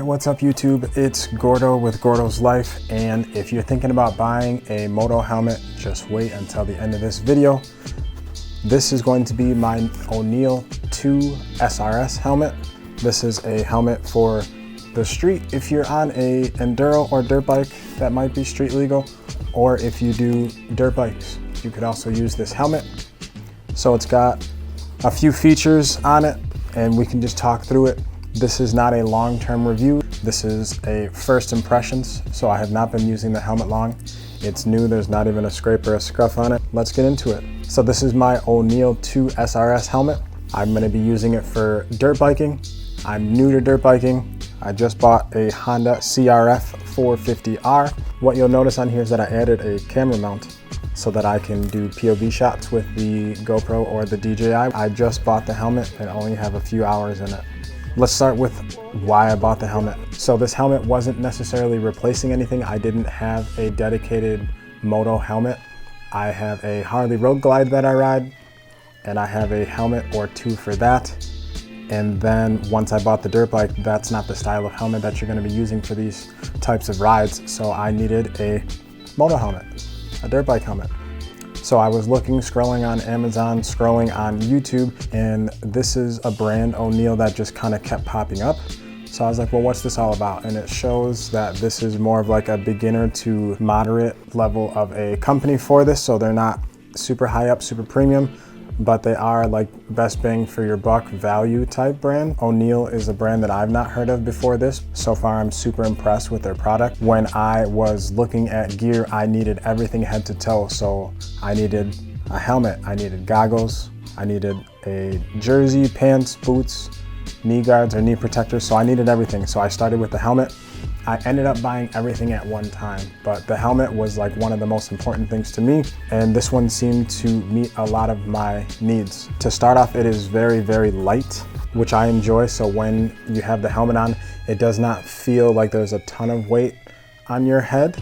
What's up YouTube? It's Gordo with Gordo's Life, and if you're thinking about buying a moto helmet, just wait until the end of this video. This is going to be my O'Neill 2 SRS helmet. This is a helmet for the street if you're on a enduro or dirt bike that might be street legal, or if you do dirt bikes, you could also use this helmet. So it's got a few features on it and we can just talk through it. This is not a long-term review. This is a first impressions, so I have not been using the helmet long. It's new, there's not even a scrape or a scuff on it. Let's get into it. So this is my O'Neill 2 SRS helmet. I'm gonna be using it for dirt biking. I'm new to dirt biking. I just bought a Honda CRF 450R. What you'll notice on here is that I added a camera mount so that I can do POV shots with the GoPro or the DJI. I just bought the helmet and only have a few hours in it. Let's start with why I bought the helmet. So this helmet wasn't necessarily replacing anything. I didn't have a dedicated moto helmet. I have a Harley Road Glide that I ride, and I have a helmet or two for that. And then once I bought the dirt bike, that's not the style of helmet that you're gonna be using for these types of rides. So I needed a moto helmet, a dirt bike helmet. So I was looking, scrolling on Amazon, scrolling on YouTube, and this is a brand, O'Neill, that just kind of kept popping up. So I was like, well, what's this all about? And it shows that this is more of like a beginner to moderate level of a company for this. So they're not super high up, super premium, but they are like best bang for your buck value type brand. O'Neill is a brand that I've not heard of before this. So far, I'm super impressed with their product. When I was looking at gear, I needed everything head to toe. So I needed a helmet, I needed goggles, I needed a jersey, pants, boots, knee guards or knee protectors. So I needed everything. So I started with the helmet. I ended up buying everything at one time, but the helmet was like one of the most important things to me. And this one seemed to meet a lot of my needs. To start off, it is very, very light, which I enjoy. So when you have the helmet on, it does not feel like there's a ton of weight on your head.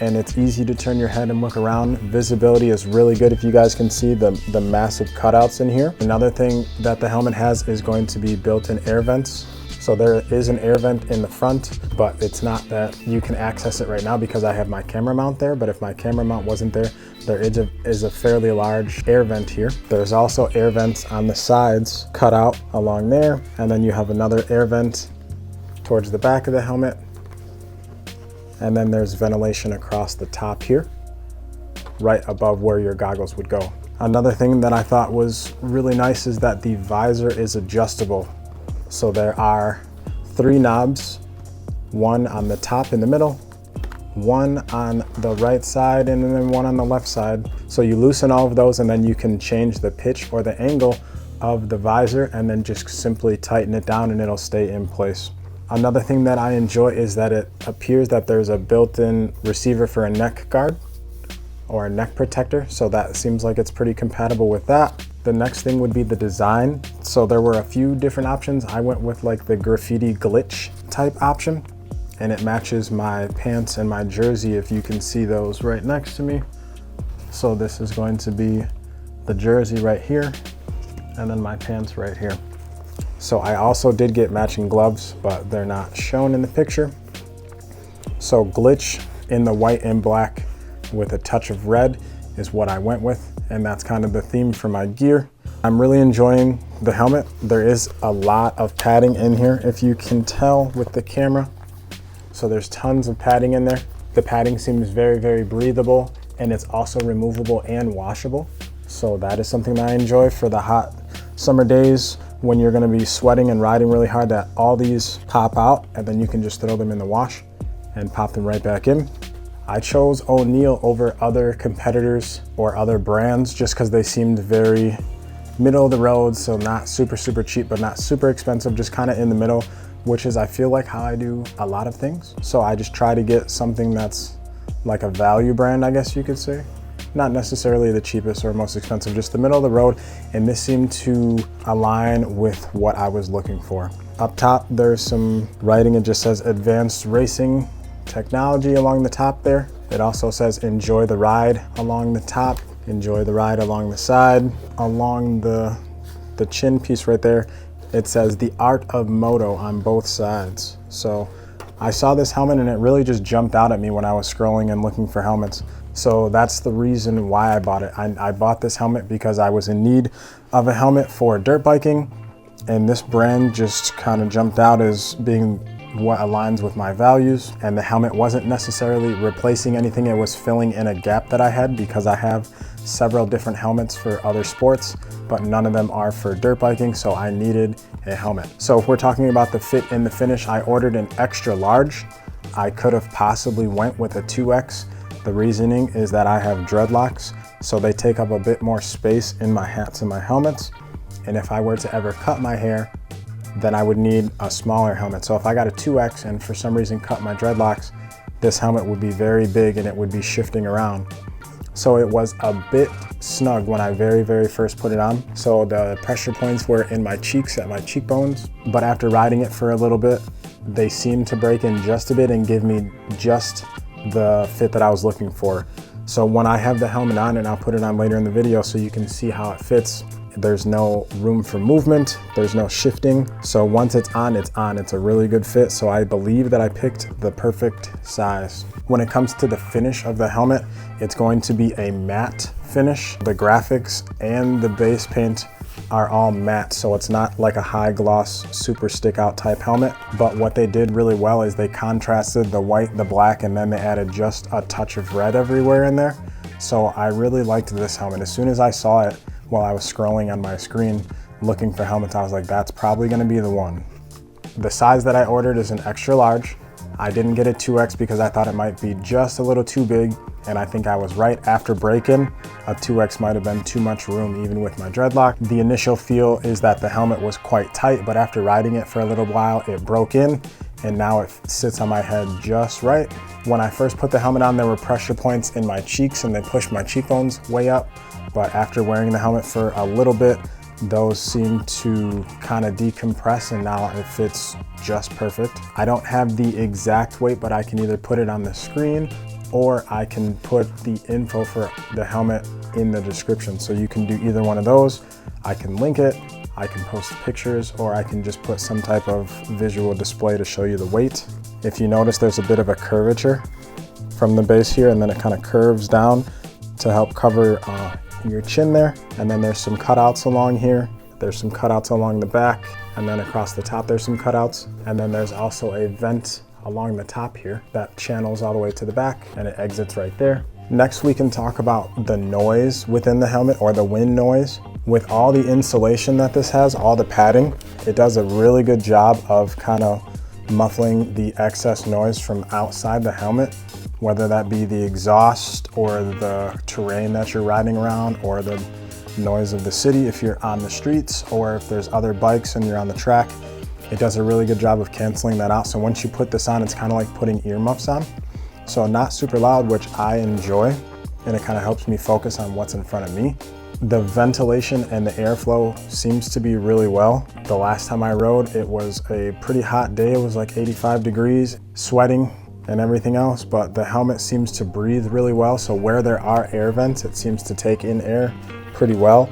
And it's easy to turn your head and look around. Visibility is really good. If you guys can see the massive cutouts in here. Another thing that the helmet has is going to be built-in air vents. So there is an air vent in the front, but it's not that you can access it right now because I have my camera mount there. But if my camera mount wasn't there, there is a fairly large air vent here. There's also air vents on the sides cut out along there. And then you have another air vent towards the back of the helmet. And then there's ventilation across the top here, right above where your goggles would go. Another thing that I thought was really nice is that the visor is adjustable. So there are 3 knobs, one on the top in the middle, one on the right side, and then one on the left side. So you loosen all of those and then you can change the pitch or the angle of the visor and then just simply tighten it down and it'll stay in place. Another thing that I enjoy is that it appears that there's a built-in receiver for a neck guard or a neck protector. So that seems like it's pretty compatible with that. The next thing would be the design. So there were a few different options. I went with like the graffiti glitch type option, and it matches my pants and my jersey, if you can see those right next to me. So this is going to be the jersey right here, and then my pants right here. So I also did get matching gloves, but they're not shown in the picture. So glitch in the white and black with a touch of red is what I went with, and that's kind of the theme for my gear. I'm really enjoying the helmet. There is a lot of padding in here, if you can tell with the camera. So there's tons of padding in there. The padding seems very, very breathable, and it's also removable and washable. So that is something that I enjoy for the hot summer days when you're gonna be sweating and riding really hard, that all these pop out and then you can just throw them in the wash and pop them right back in. I chose O'Neill over other competitors or other brands just because they seemed very middle of the road, so not super, super cheap, but not super expensive, just kind of in the middle. which is I feel like how I do a lot of things. So I just try to get something that's like a value brand, I guess you could say. Not necessarily the cheapest or most expensive, just the middle of the road. And this seemed to align with what I was looking for. Up top, there's some writing. It just says advanced racing technology along the top there. It also says enjoy the ride along the top, enjoy the ride along the side. Along the chin piece right there, it says the art of moto on both sides. So I saw this helmet and it really just jumped out at me when I was scrolling and looking for helmets. So that's the reason why I bought it. I bought this helmet because I was in need of a helmet for dirt biking, and this brand just kind of jumped out as being what aligns with my values. And the helmet wasn't necessarily replacing anything, it was filling in a gap that I had because I have several different helmets for other sports, but none of them are for dirt biking, so I needed a helmet. So if we're talking about the fit and the finish, I ordered an extra large. I could have possibly went with a 2X. The reasoning is that I have dreadlocks, so they take up a bit more space in my hats and my helmets. And if I were to ever cut my hair, then I would need a smaller helmet. So if I got a 2X and for some reason cut my dreadlocks, this helmet would be very big and it would be shifting around. So it was a bit snug when I very first put it on. So the pressure points were in my cheeks at my cheekbones, but after riding it for a little bit, they seemed to break in just a bit and give me just the fit that I was looking for. So when I have the helmet on, and I'll put it on later in the video so you can see how it fits, there's no room for movement, there's no shifting. So once it's on, it's on. It's a really good fit. So I believe that I picked the perfect size. When it comes to the finish of the helmet, it's going to be a matte finish. The graphics and the base paint are all matte, so it's not like a high gloss, super stick out type helmet. But what they did really well is they contrasted the white, the black, and then they added just a touch of red everywhere in there. So I really liked this helmet. As soon as I saw it while I was scrolling on my screen looking for helmets, I was like, that's probably gonna be the one. The size that I ordered is an extra large. I didn't get a 2X because I thought it might be just a little too big, and I think I was right. After break-in, a 2X might have been too much room even with my dreadlock. The initial feel is that the helmet was quite tight, but after riding it for a little while, it broke in, and now it sits on my head just right. When I first put the helmet on, there were pressure points in my cheeks and they pushed my cheekbones way up, but after wearing the helmet for a little bit, those seem to kind of decompress and now it fits just perfect. I don't have the exact weight, but I can either put it on the screen or I can put the info for the helmet in the description. So you can do either one of those. I can link it, I can post pictures, or I can just put some type of visual display to show you the weight. If you notice, there's a bit of a curvature from the base here, and then it kind of curves down to help cover your chin there. And then there's some cutouts along here. There's some cutouts along the back, and then across the top there's some cutouts. And then there's also a vent along the top here that channels all the way to the back, and it exits right there. Next, we can talk about the noise within the helmet, or the wind noise. With all the insulation that this has, all the padding, it does a really good job of kind of muffling the excess noise from outside the helmet, whether that be the exhaust or the terrain that you're riding around, or the noise of the city if you're on the streets, or if there's other bikes and you're on the track. It does a really good job of canceling that out. So once you put this on, it's kind of like putting earmuffs on. So not super loud, which I enjoy, and it kind of helps me focus on what's in front of me. The ventilation and the airflow seems to be really well. The last time I rode, it was a pretty hot day. It was like 85 degrees, sweating and everything else, but the helmet seems to breathe really well. So where there are air vents, it seems to take in air pretty well.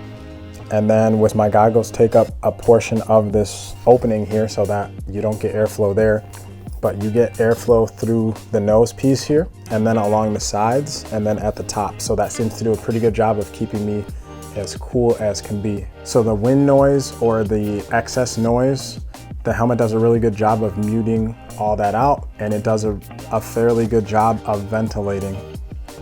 And then with my goggles, take up a portion of this opening here so that you don't get airflow there, but you get airflow through the nose piece here, and then along the sides, and then at the top. So that seems to do a pretty good job of keeping me as cool as can be. So the wind noise or the excess noise, the helmet does a really good job of muting all that out, and it does a fairly good job of ventilating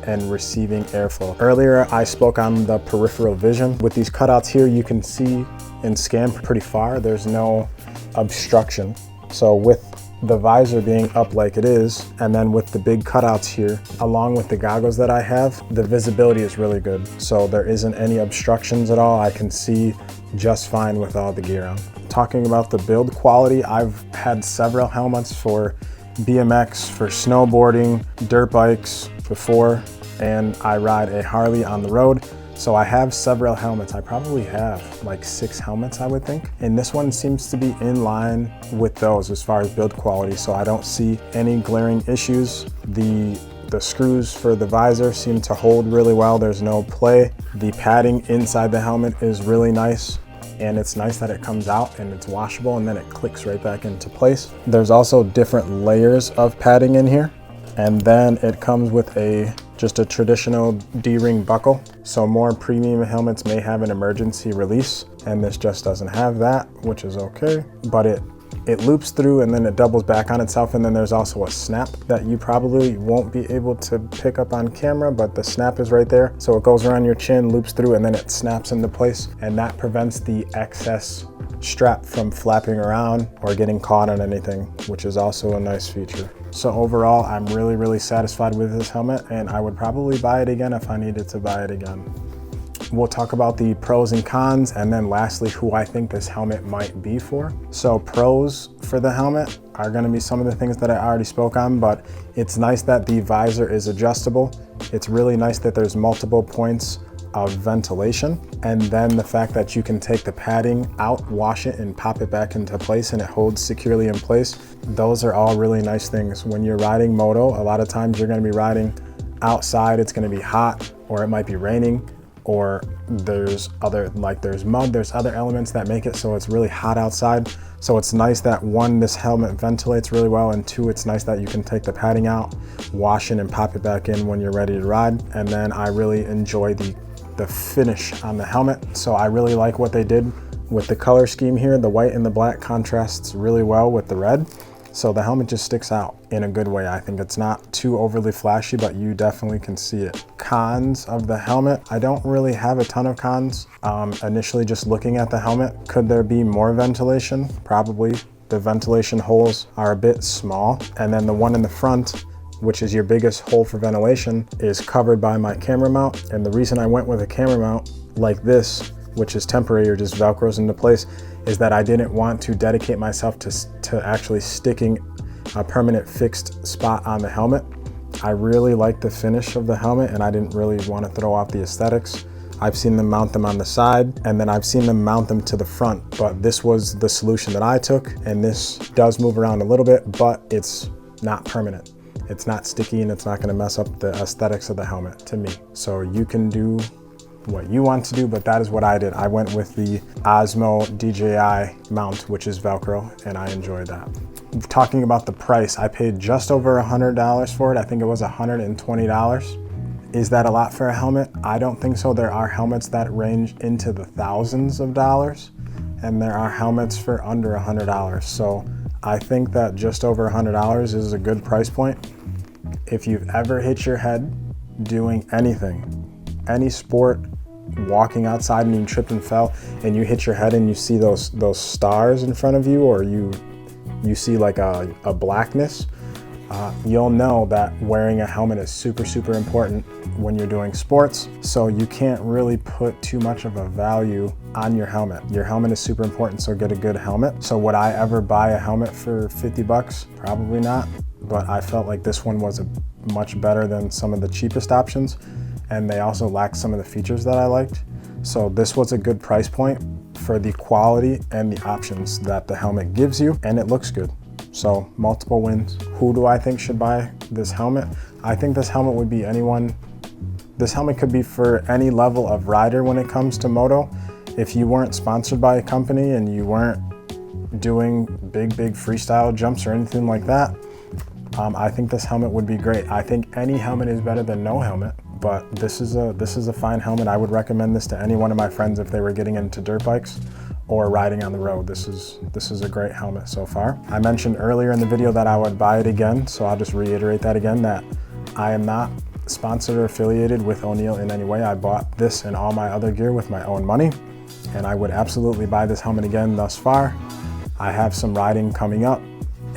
and receiving airflow. Earlier, I spoke on the peripheral vision. With these cutouts here, you can see and scan pretty far. There's no obstruction. So with the visor being up like it is, and then with the big cutouts here, along with the goggles that I have, the visibility is really good. So there isn't any obstructions at all. I can see just fine with all the gear on. Talking about the build quality, I've had several helmets for BMX, for snowboarding, dirt bikes before, and I ride a Harley on the road. So I have several helmets. I probably have like 6 helmets, I would think. And this one seems to be in line with those as far as build quality. So I don't see any glaring issues. The screws for the visor seem to hold really well. There's no play. The padding inside the helmet is really nice. And it's nice that it comes out and it's washable and then it clicks right back into place. There's also different layers of padding in here. And then it comes with just a traditional D-ring buckle. So more premium helmets may have an emergency release, and this just doesn't have that, which is okay. But it loops through and then it doubles back on itself, and then there's also a snap that you probably won't be able to pick up on camera, but the snap is right there. So it goes around your chin, loops through, and then it snaps into place, and that prevents the excess strap from flapping around or getting caught on anything, which is also a nice feature. So overall, I'm really satisfied with this helmet, and I would probably buy it again if I needed to buy it again. We'll talk about the pros and cons, and then lastly, who I think this helmet might be for. So pros for the helmet are gonna be some of the things that I already spoke on, but it's nice that the visor is adjustable. It's really nice that there's multiple points of ventilation, and then the fact that you can take the padding out, wash it, and pop it back into place, and it holds securely in place. Those are all really nice things. When you're riding moto, a lot of times you're gonna be riding outside, it's gonna be hot, or it might be raining, or there's mud, there's other elements that make it so it's really hot outside. So it's nice that one, this helmet ventilates really well, and two, it's nice that you can take the padding out, wash it, and pop it back in when you're ready to ride. And then I really enjoy the finish on the helmet. So I really like what they did with the color scheme here. The white and the black contrasts really well with the red. So the helmet just sticks out in a good way. I think it's not too overly flashy, but you definitely can see it. Cons of the helmet, I don't really have a ton of cons. Initially just looking at the helmet, could there be more ventilation? Probably. The ventilation holes are a bit small. And then the one in the front, which is your biggest hole for ventilation, is covered by my camera mount. And the reason I went with a camera mount like this, which is temporary or just Velcros into place, is that I didn't want to dedicate myself to actually sticking a permanent fixed spot on the helmet. I really like the finish of the helmet, and I didn't really want to throw off the aesthetics. I've seen them mount them on the side, and then I've seen them mount them to the front, but this was the solution that I took, and this does move around a little bit, but it's not permanent. It's not sticky, and it's not gonna mess up the aesthetics of the helmet to me. So you can do what you want to do, but that is what I did. I went with the Osmo DJI mount, which is Velcro, and I enjoyed that. Talking about the price, I paid just over $100 for it. I think it was $120. Is that a lot for a helmet? I don't think so. There are helmets that range into the thousands of dollars, and there are helmets for under $100. So I think that just over $100 is a good price point. If you've ever hit your head doing anything, any sport, walking outside and you tripped and fell, and you hit your head and you see those stars in front of you, or you see like a blackness, you'll know that wearing a helmet is super important when you're doing sports. So you can't really put too much of a value on your helmet. Your helmet is super important, so get a good helmet. So would I ever buy a helmet for 50 bucks? Probably not, but I felt like this one was much better than some of the cheapest options, and they also lacked some of the features that I liked. So this was a good price point for the quality and the options that the helmet gives you, and it looks good. So multiple wins. Who do I think should buy this helmet? I think this helmet would be anyone. This helmet could be for any level of rider when it comes to moto. If you weren't sponsored by a company and you weren't doing big freestyle jumps or anything like that, I think this helmet would be great. I think any helmet is better than no helmet, but this is a fine helmet. I would recommend this to any one of my friends if they were getting into dirt bikes or riding on the road. This is a great helmet so far. I mentioned earlier in the video that I would buy it again, so I'll just reiterate that again, that I am not sponsored or affiliated with O'Neill in any way. I bought this and all my other gear with my own money, and I would absolutely buy this helmet again thus far. I have some riding coming up,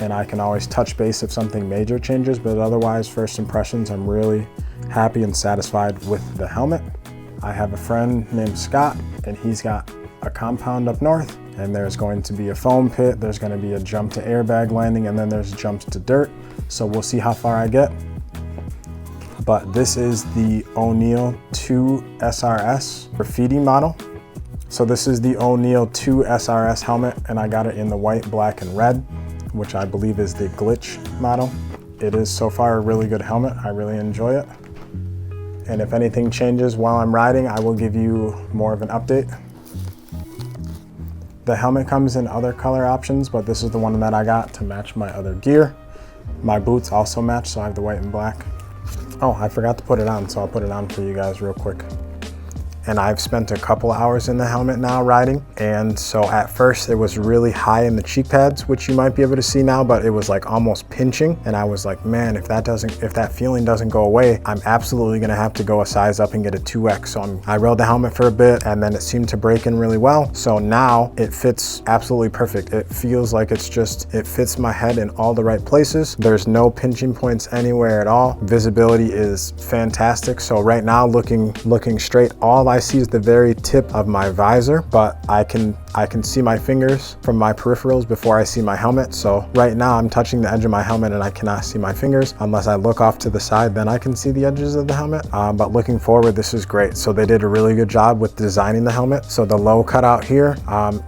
and I can always touch base if something major changes, but otherwise, first impressions, I'm really happy and satisfied with the helmet. I have a friend named Scott, and he's got a compound up north, and there's going to be a foam pit, there's going to be a jump to airbag landing, and then there's jumps to dirt. So we'll see how far I get. But this is the O'Neal 2 SRS graffiti model. So this is the O'Neal 2 SRS helmet, and I got it in the white, black, and red, which I believe is the glitch model. It is so far a really good helmet. I really enjoy it. And if anything changes while I'm riding, I will give you more of an update. The helmet comes in other color options, but this is the one that I got to match my other gear. My boots also match, so I have the white and black. Oh, I forgot to put it on, so I'll put it on for you guys real quick. And I've spent a couple hours in the helmet now riding. And so at first it was really high in the cheek pads, which you might be able to see now, but it was like almost pinching. And I was like, man, if that feeling doesn't go away, I'm absolutely gonna have to go a size up and get a 2X. So I rode the helmet for a bit, and then it seemed to break in really well. So now it fits absolutely perfect. It feels like it fits my head in all the right places. There's no pinching points anywhere at all. Visibility is fantastic. So right now, looking straight, all I see is the very tip of my visor, but I can see my fingers from my peripherals before I see my helmet. So right now I'm touching the edge of my helmet and I cannot see my fingers unless I look off to the side, then I can see the edges of the helmet. But looking forward, this is great. So they did a really good job with designing the helmet. So the low cutout here,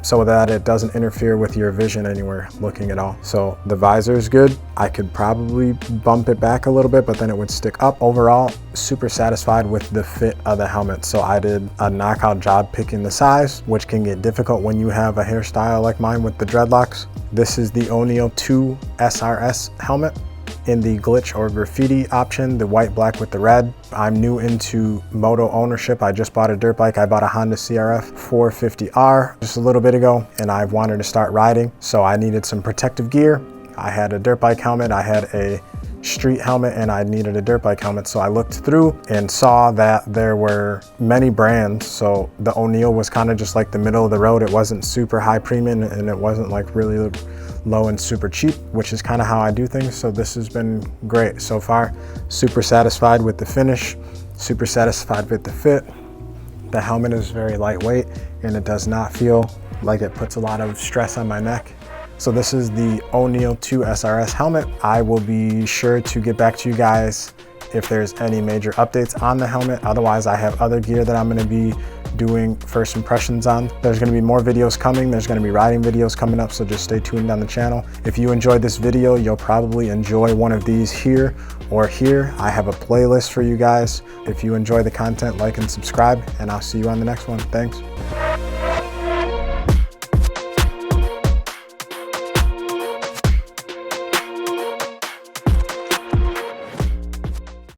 so that it doesn't interfere with your vision anywhere looking at all. So the visor is good. I could probably bump it back a little bit, but then it would stick up. Overall, super satisfied with the fit of the helmet. So I did a knockout job picking the size, which can get difficult when you have a hairstyle like mine with the dreadlocks. This is the O'Neal 2 SRS helmet in the glitch or graffiti option, the white, black with the red. I'm new into moto ownership. I just bought a dirt bike. I bought a Honda CRF 450R just a little bit ago, and I've wanted to start riding. So I needed some protective gear. I had a dirt bike helmet, I had a street helmet, and I needed a dirt bike helmet. So I looked through and saw that there were many brands. So the O'Neal was kind of just like the middle of the road. It wasn't super high premium and it wasn't like really low and super cheap, which is kind of how I do things. So this has been great so far. Super satisfied with the finish, super satisfied with the fit. The helmet is very lightweight and it does not feel like it puts a lot of stress on my neck. So this is the O'Neal 2 SRS helmet. I will be sure to get back to you guys if there's any major updates on the helmet. Otherwise, I have other gear that I'm gonna be doing first impressions on. There's gonna be more videos coming. There's gonna be riding videos coming up, so just stay tuned on the channel. If you enjoyed this video, you'll probably enjoy one of these here or here. I have a playlist for you guys. If you enjoy the content, like and subscribe, and I'll see you on the next one. Thanks.